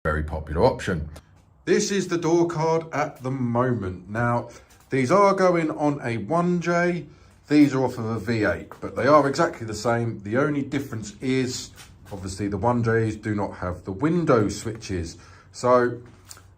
very popular option. This is the door card at the moment. Now, these are going on a 1J. These are off of a V8, but they are exactly the same. The only difference is, obviously, the 1Js do not have the window switches. So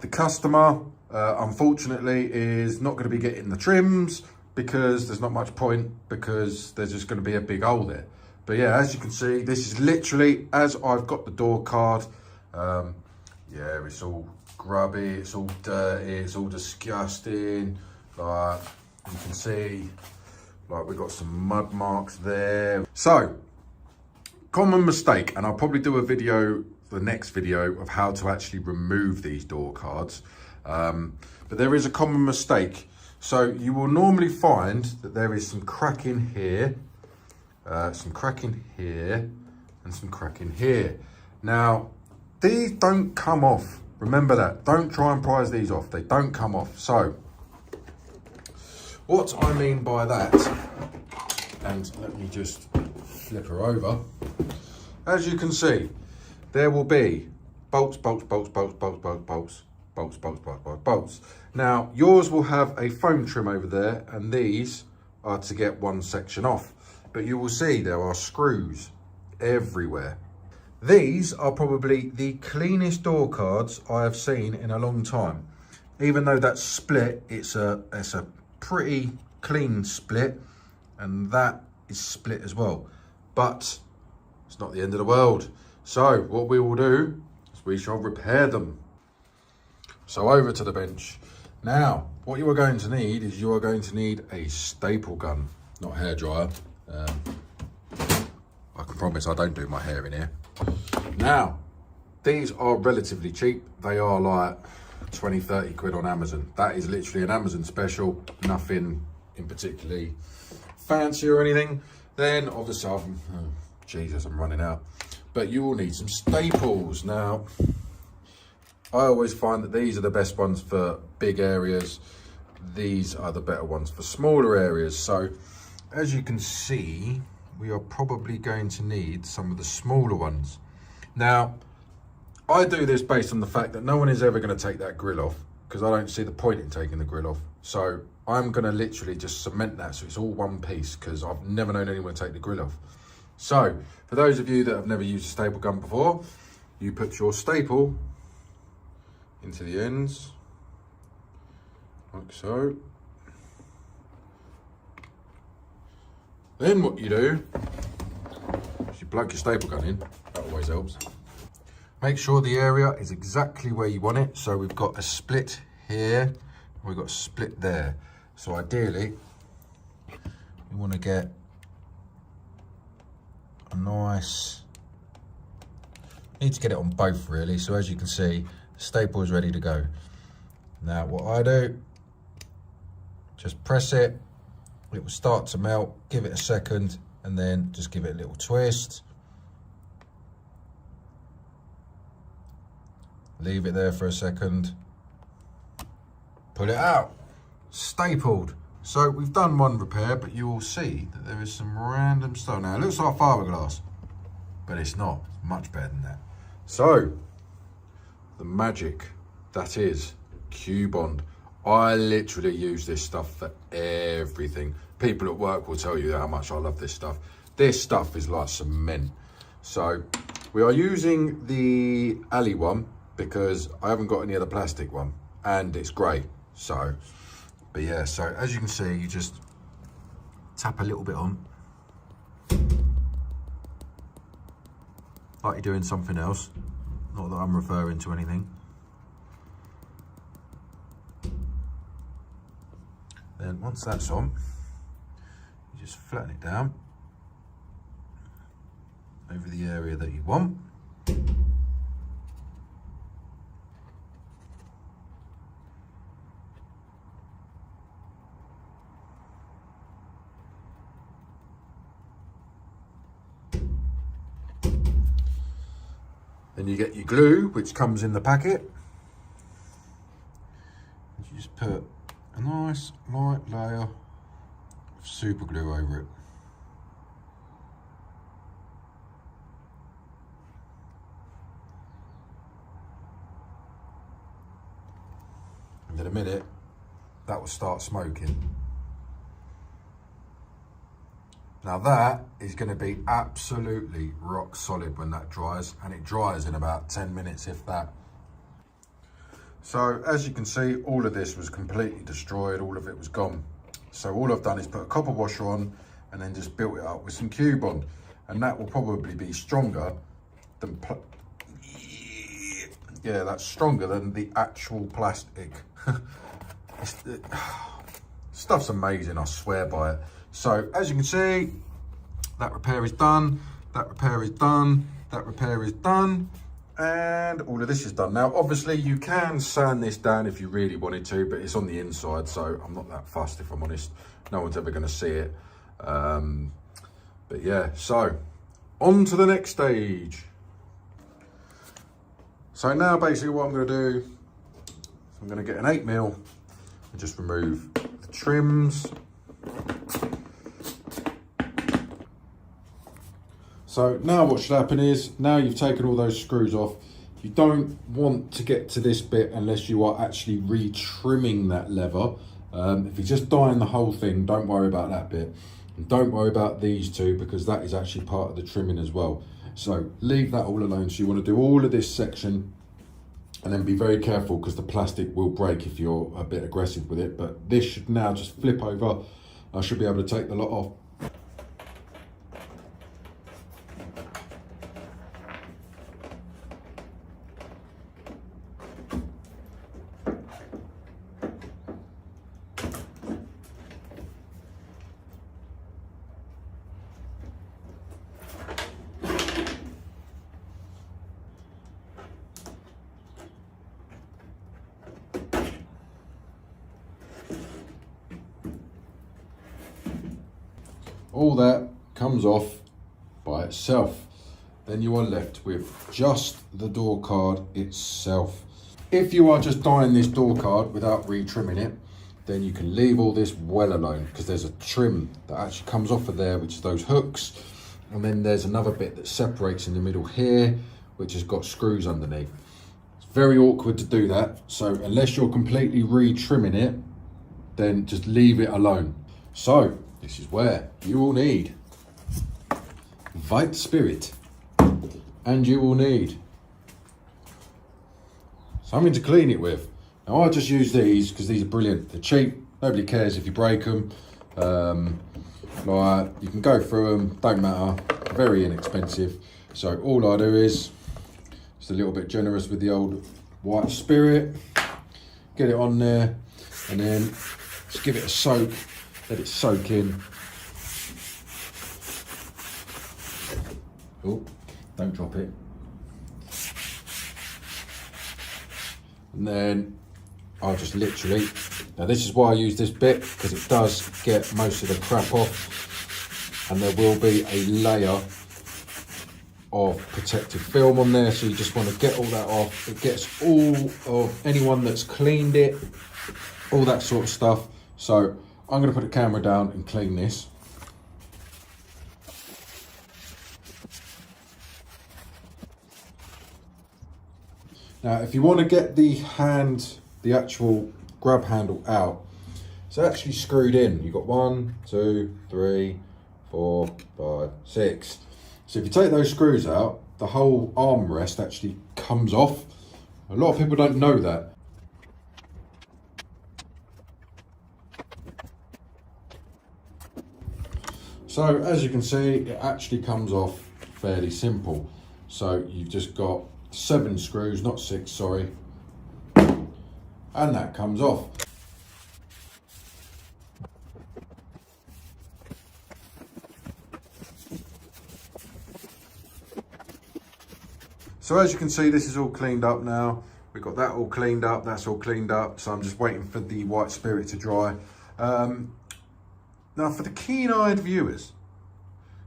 the customer, unfortunately, is not going to be getting the trims because there's not much point, because there's just going to be a big hole there. But yeah, as you can see, this is literally as I've got the door card. Yeah, it's all grubby, it's all dirty, it's all disgusting. Like you can see, like we've got some mud marks there. So, common mistake, and I'll probably do a video, the next video, of how to actually remove these door cards. But there is a common mistake. So you will normally find that there is some cracking here, some cracking here, and some cracking here. Now, these don't come off. Remember that. Don't try and prise these off. They don't come off. So, what I mean by that, and let me just flip her over. As you can see, there will be bolts, bolts, bolts, bolts, bolts, bolts, bolts, bolts, bolts, bolts, bolts, bolts. Now, yours will have a foam trim over there, and these are to get one section off. But you will see there are screws everywhere. These are probably the cleanest door cards I have seen in a long time. Even though that's split, it's a pretty clean split, and that is split as well. But it's not the end of the world. So what we will do is we shall repair them. So over to the bench. Now, what you are going to need is you are going to need a staple gun, not a hairdryer. I can promise I don't do my hair in here. Now, these are relatively cheap. They are like 20, 30 quid on Amazon. That is literally an Amazon special, nothing in particularly fancy or anything. Then obviously, I'm running out. But you will need some staples. Now, I always find that these are the best ones for big areas. These are the better ones for smaller areas. So, as you can see, we are probably going to need some of the smaller ones. Now, I do this based on the fact that no one is ever going to take that grill off, because I don't see the point in taking the grill off. So I'm going to literally just cement that so it's all one piece, because I've never known anyone to take the grill off. So for those of you that have never used a staple gun before, you put your staple into the ends, like so. Then what you do is you plug your staple gun in. That always helps. Make sure the area is exactly where you want it. So we've got a split here, and we've got a split there. So ideally, we want to get a nice, need to get it on both really. So as you can see, the staple is ready to go. Now what I do, just press it. It will start to melt, give it a second, and then just give it a little twist. Leave it there for a second. Pull it out. Stapled. So we've done one repair, but you will see that there is some random stuff. Now it looks like fiberglass, but it's not. It's much better than that. So, the magic that is Q-Bond. I literally use this stuff for everything. People at work will tell you how much I love this stuff. This stuff is like cement. So we are using the alley one because I haven't got any other plastic one, and it's grey. So, but yeah, so as you can see, you just tap a little bit on, like you're doing something else. Not that I'm referring to anything. Then once that's on, you just flatten it down over the area that you want. Then you get your glue, which comes in the packet. You just put a nice light layer of super glue over it. and in a minute that will start smoking. Now that is going to be absolutely rock solid when that dries, and it dries in about 10 minutes if that. So as you can see, all of this was completely destroyed, all of it was gone. So all I've done is put a copper washer on and then just built it up with some Cube on, and that will probably be stronger than yeah, that's stronger than the actual plastic. Stuff's amazing, I swear by it. So as you can see, that repair is done, that repair is done, that repair is done, and all of this is done. Now obviously you can sand this down if you really wanted to, but it's on the inside, so I'm not that fussed if I'm honest. No one's ever going to see it. But yeah, so on to the next stage. So now basically what I'm going to do, I'm going to get an 8mm and just remove the trims. So now what should happen is, now you've taken all those screws off, you don't want to get to this bit unless you are actually re-trimming that lever. If you're just dyeing the whole thing, don't worry about that bit. And don't worry about these two, because that is actually part of the trimming as well. So leave that all alone. So you want to do all of this section, and then be very careful because the plastic will break if you're a bit aggressive with it. But this should now just flip over. I should be able to take the lot off. All that comes off by itself. Then you are left with just the door card itself. If you are just dyeing this door card without re-trimming it, then you can leave all this well alone, because there's a trim that actually comes off of there, which is those hooks. And then there's another bit that separates in the middle here, which has got screws underneath. It's very awkward to do that. So unless you're completely re-trimming it, then just leave it alone. So this is where you will need white spirit, and you will need something to clean it with. Now I just use these because these are brilliant. They're cheap, nobody cares if you break them. Like, you can go through them, don't matter, very inexpensive. So all I do is just a little bit generous with the old white spirit, get it on there, and then just give it a soak. Let it soak in. Oh, don't drop it. And then I'll just literally, now this is why I use this bit, because it does get most of the crap off, and there will be a layer of protective film on there, so you just want to get all that off. It gets all of anyone that's cleaned it, all that sort of stuff. So I'm going to put the camera down and clean this. Now, if you want to get the actual grab handle out, it's actually screwed in. You've got 1, 2, 3, 4, 5, 6. So if you take those screws out, the whole armrest actually comes off. A lot of people don't know that. So as you can see, it actually comes off fairly simple. So you've just got 7 screws, not 6, sorry. And that comes off. So as you can see, this is all cleaned up now. We've got that all cleaned up, that's all cleaned up. So I'm just waiting for the white spirit to dry. Now, for the keen-eyed viewers,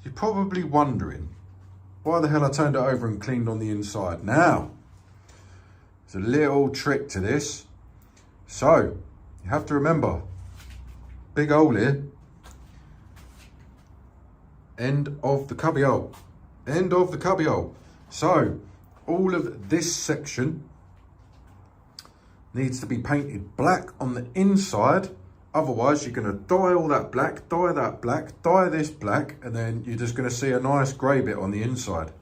you're probably wondering why the hell I turned it over and cleaned on the inside. Now, there's a little trick to this. So, you have to remember, big hole here, end of the cubbyhole, end of the cubbyhole. So, all of this section needs to be painted black on the inside. Otherwise, you're going to dye all that black, dye that black, dye this black, and then you're just going to see a nice grey bit on the inside.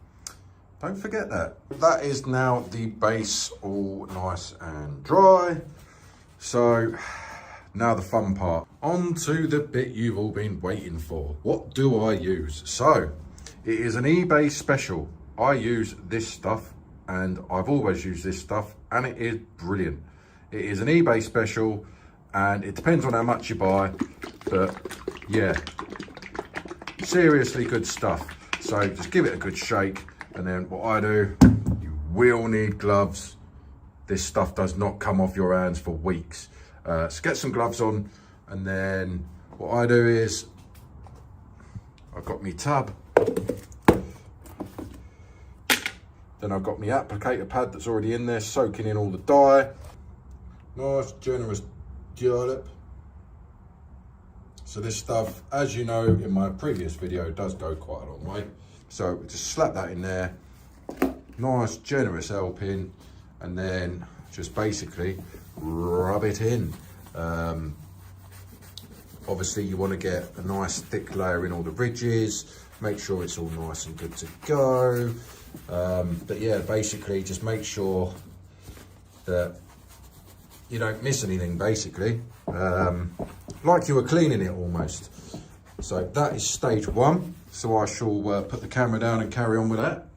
Don't forget that. That is now the base all nice and dry. So now the fun part. On to the bit you've all been waiting for. What do I use? So it is an eBay special. I use this stuff, and I've always used this stuff, and it is brilliant. It is an eBay special, and it depends on how much you buy, but yeah, seriously good stuff. So just give it a good shake, and then what I do, you will need gloves. This stuff does not come off your hands for weeks. So get some gloves on, and then what I do is, I've got my tub, then I've got my applicator pad that's already in there, soaking in all the dye. Nice generous dollop. So this stuff, as you know in my previous video, does go quite a long way. So just slap that in there, nice generous helping, and then just basically rub it in. Obviously you want to get a nice thick layer in all the ridges, make sure it's all nice and good to go. But yeah, basically just make sure that you don't miss anything, basically, like you were cleaning it almost. So that is stage one. So I shall put the camera down and carry on with that.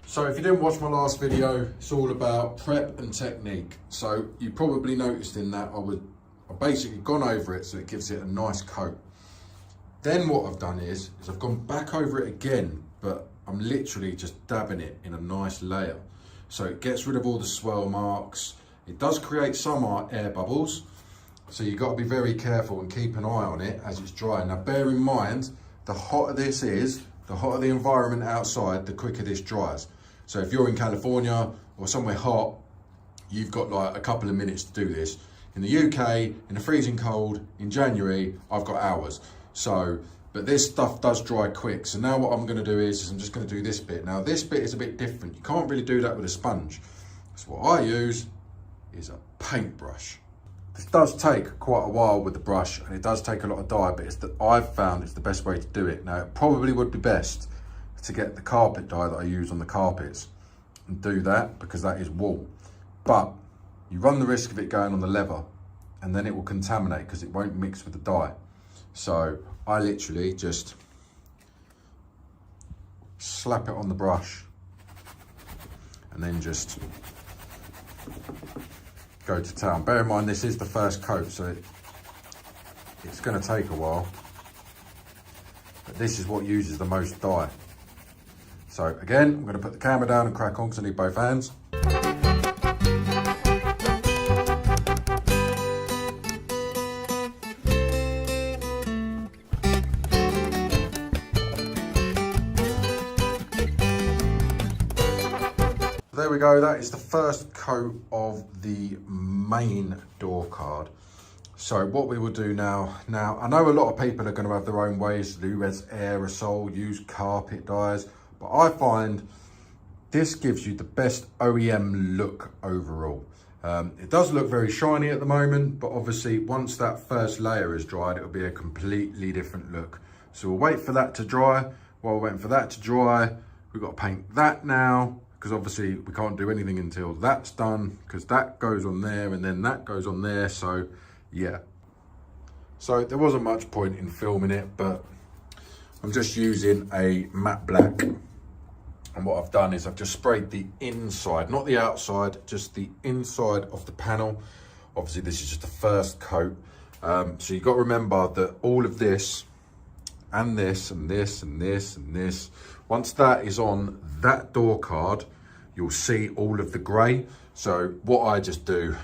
So if you didn't watch my last video, it's all about prep and technique. So you probably noticed in that I've basically gone over it so it gives it a nice coat. Then what I've done is I've gone back over it again, but I'm literally just dabbing it in a nice layer. So it gets rid of all the swirl marks. It does create some air bubbles. So you've got to be very careful and keep an eye on it as it's drying. Now bear in mind, the hotter this is, the hotter the environment outside, the quicker this dries. So if you're in California or somewhere hot, you've got like a couple of minutes to do this. In the UK, in the freezing cold, in January, I've got hours. So, but this stuff does dry quick. So now what I'm gonna do is I'm just gonna do this bit. Now this bit is a bit different. You can't really do that with a sponge. So what I use is a paintbrush. This does take quite a while with the brush, and it does take a lot of dye, but I've found it's the best way to do it. Now it probably would be best to get the carpet dye that I use on the carpets and do that, because that is wool. But you run the risk of it going on the leather, and then it will contaminate because it won't mix with the dye. So I literally just slap it on the brush and then just go to town. Bear in mind, this is the first coat, so it's going to take a while. But this is what uses the most dye. So again, I'm going to put the camera down and crack on because I need both hands. There we go, that is the first coat of the main door card. So what we will do now, I know a lot of people are going to have their own ways to do as aerosol, use carpet dyes, but I find this gives you the best OEM look overall. It does look very shiny at the moment, but obviously once that first layer is dried, it'll be a completely different look. So we'll wait for that to dry. While we're waiting for that to dry, we've got to paint that now, because obviously we can't do anything until that's done, because that goes on there and then that goes on there. So yeah, so there wasn't much point in filming it, but I'm just using a matte black, and what I've done is I've just sprayed the inside, not the outside, just the inside of the panel. Obviously this is just the first coat, so you've got to remember that all of this and this and this and this and this, once that is on that door card, you'll see all of the grey. So what I just do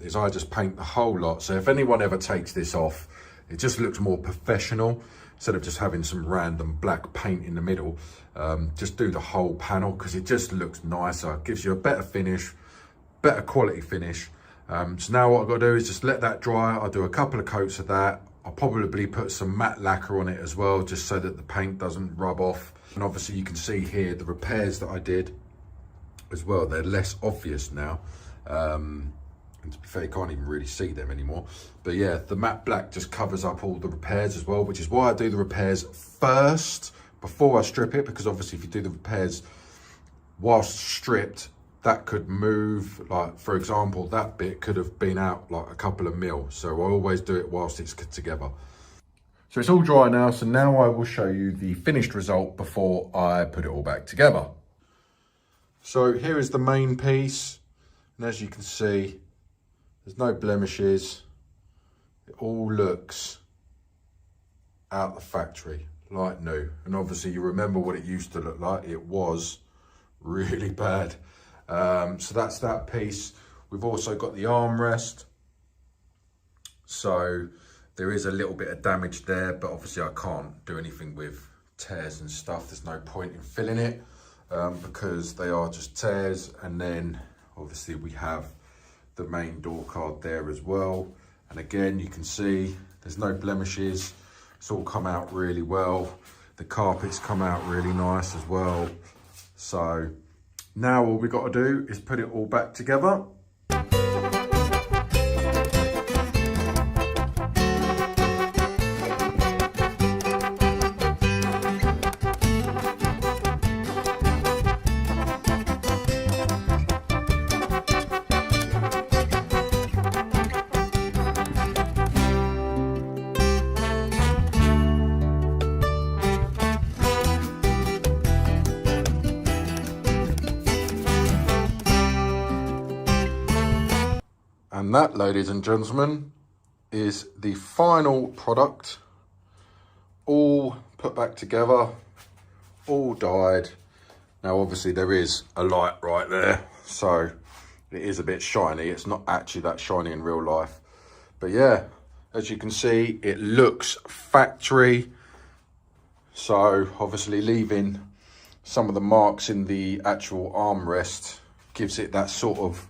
is I just paint the whole lot. So if anyone ever takes this off, it just looks more professional. Instead of just having some random black paint in the middle, just do the whole panel because it just looks nicer, gives you a better finish, better quality finish. So now what I've got to do is just let that dry. I'll do a couple of coats of that. I'll probably put some matte lacquer on it as well, just so that the paint doesn't rub off. And obviously you can see here the repairs that I did as well. They're less obvious now. And to be fair, you can't even really see them anymore. But yeah, the matte black just covers up all the repairs as well, which is why I do the repairs first before I strip it, because obviously if you do the repairs whilst stripped, that could move. Like, for example, that bit could have been out like a couple of mil. So I always do it whilst it's together. So it's all dry now. So now I will show you the finished result before I put it all back together. So here is the main piece. And as you can see, there's no blemishes. It all looks out the factory, like new. And obviously you remember what it used to look like. It was really bad. So that's that piece. We've also got the armrest. So there is a little bit of damage there, but obviously I can't do anything with tears and stuff. There's no point in filling it because they are just tears. And then obviously we have the main door card there as well. And again, you can see there's no blemishes. It's all come out really well. The carpets come out really nice as well. So now all we got to do is put it all back together. And that, ladies and gentlemen, is the final product, all put back together, all dyed. Now, obviously there is a light right there, so it is a bit shiny. It's not actually that shiny in real life. But yeah, as you can see, it looks factory. So obviously leaving some of the marks in the actual armrest gives it that sort of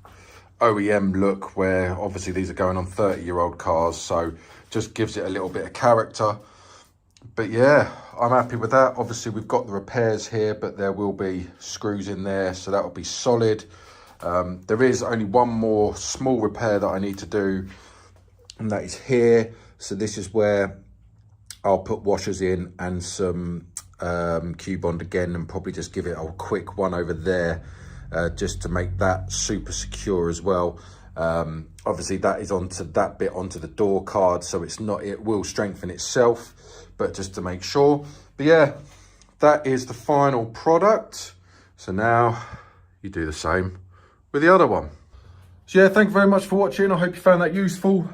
OEM look, where obviously these are going on 30-year-old cars, so just gives it a little bit of character. But yeah, I'm happy with that. Obviously we've got the repairs here, but there will be screws in there, so that will be solid. There is only one more small repair that I need to do, and that is here. So this is where I'll put washers in and some Q-bond again, and probably just give it a quick one over there, just to make that super secure as well. Obviously that is onto that bit onto the door card, so it's not, it will strengthen itself, but just to make sure. But yeah, that is the final product. So now you do the same with the other one. So yeah, thank you very much for watching. I hope you found that useful.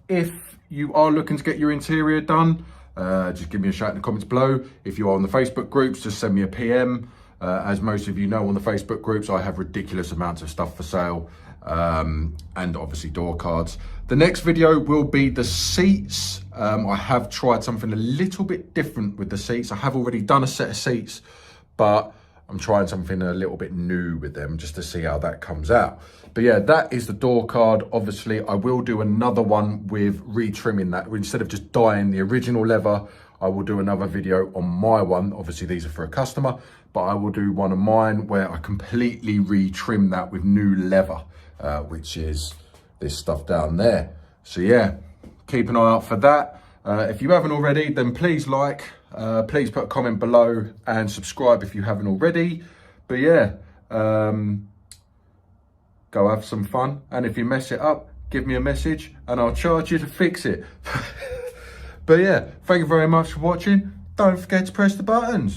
If you are looking to get your interior done, just give me a shout in the comments below. If you are on the Facebook groups, just send me a PM. As most of you know, on the Facebook groups, I have ridiculous amounts of stuff for sale, and obviously door cards. The next video will be the seats. I have tried something a little bit different with the seats. I have already done a set of seats, but I'm trying something a little bit new with them just to see how that comes out. But yeah, that is the door card. Obviously, I will do another one with retrimming that. Instead of just dyeing the original leather, I will do another video on my one. Obviously, these are for a customer, but I will do one of mine where I completely retrim that with new leather, which is this stuff down there. So yeah, keep an eye out for that. If you haven't already, then please like, please put a comment below and subscribe if you haven't already. But yeah, go have some fun. And if you mess it up, give me a message and I'll charge you to fix it. But yeah, thank you very much for watching. Don't forget to press the buttons.